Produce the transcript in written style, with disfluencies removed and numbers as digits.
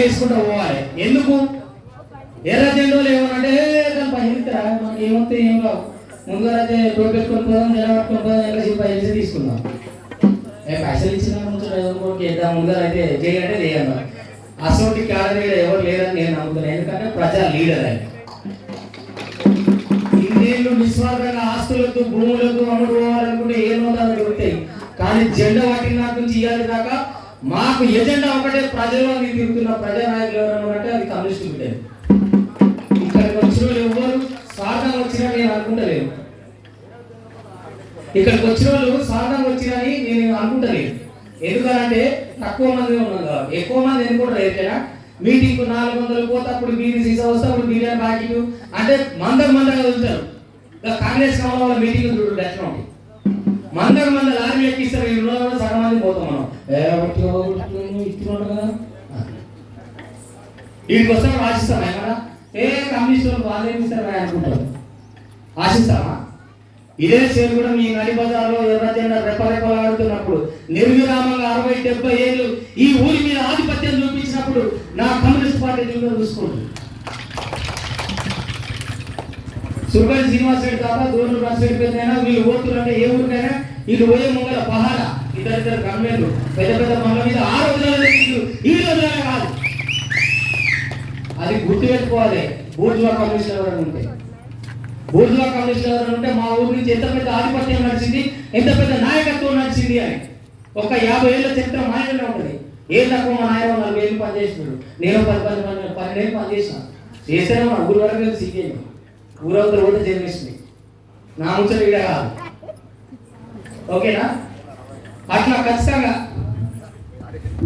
వేసుకుంటూ పోవాలి. ఎందుకు ఎర్ర జెండాలు ఏమనంటే దాని పైన మనకి ఏమవుతాయి ఏం రావు. ముందుగా అయితే టోల్ పెట్టుకొని పోదాం, నిలబట్టుకొని పోదాం, ఇంకా పైసలు తీసుకుందాం. పైసలు ఇచ్చిన ముందర అయితే చేయాలంటే చేయాలి. అసలు క్యాడర్ ఎవరు లేరని నేను నమ్ముతున్నాను. ఎందుకంటే ప్రజా లీడర్ ఆయన. ఇన్నేళ్ళు నిస్వార్థంగా ఆస్తులకు భూములకు అమ్ముకోవాలనుకుంటే ఏమో దొరుకుతాయి. కానీ జెండా వాటిని నాకు నుంచి ఇవ్వాలి దాకా మాకు ఎజెండా ఒకటే, ప్రజల్లోకి తిరుగుతున్న ప్రజానాయకులు ఎవరైనా అంటే అది కమ్యూనిస్ట్ బిడ్డలు. ఇక్కడికి వచ్చిన వాళ్ళు ఎవరు స్వార్థంగా వచ్చినా నేను అనుకుంటలేను. ఇక్కడికి వచ్చిన వాళ్ళు స్వార్థంగా వచ్చినని నేను అనుకుంటలేను. ఎందుకంటే తక్కువ మంది ఉన్నాం కాబట్టి. ఎక్కువ మంది ఎన్నుకుంటారు. ఏదైనా మీటింగ్ 400 పోతే అప్పుడు మీరు సీసా వస్తే అప్పుడు బిర్యానీ ప్యాకెట్ అంటే మందగా వెళ్తారు. కాంగ్రెస్ కావాలి మీటింగ్ చూడు ఎట్లా ఉంటాయి. మంద లారీ ఎక్కిస్తారు. ఈ రోజు సగం మంది పోతాం మనం. ఇస్తున్నాడు కదా వీటికి వస్తాం ఆశిస్తామా? ఏమన్నా కమ్యూనిస్ట్ వాళ్ళు బాగా ఏమిస్తారు అనుకుంటారు. ఆశిస్తామా? ఇదే సేరు కూడా మీ నడి బజార్లో ఎర్రజెండా రెప్పరెప్పలాడుతున్నప్పుడు నిర్విరామంగా 60-70 ఏళ్ళు ఈ ఊరి మీద ఆధిపత్యం చూపించినప్పుడు నా కమ్యూనిస్ట్ పార్టీ చూసుకోండి. సుర్గల్ శ్రీనివాస్ రెడ్డి కాక దూరం రాజశేఖర్ పెద్దైనా వీళ్ళు ఓటులంటే ఏ ఊరికైనా వీళ్ళు పోయే ముంగల పహార ఇద్దరు గవర్నమెంట్లు పెద్ద మంగళ మీద ఆ రోజులలో ఈ రోజులలో కాదు. అది గుర్తుపెట్టుకోవాలి. బూర్జువా కమ్యూనిస్ట్ ఎవరైనా ఉంటే, బూర్జువా కమ్యూనిస్ట్ ఎవరైనా ఉంటే మా ఊరి నుంచి ఎంత పెద్ద ఆధిపత్యం నడిచింది, ఎంత పెద్ద నాయకత్వం నడిచింది అని ఒక 50 ఏళ్ళ చరిత్ర మాయనే ఉంటుంది. ఏం తక్కువ మా నాయన 40 ఏళ్ళు పనిచేసినాడు. నేను 12 ఏళ్ళు పనిచేసిన. చేస్తేనే మా ఊరి వరకు సిగ్గేది. ఊరవతల కూడా జన్మిస్తుంది. నా ముచ్చట ఇక్కడ కాదు. ఓకేనా? అట్లా ఖచ్చితంగా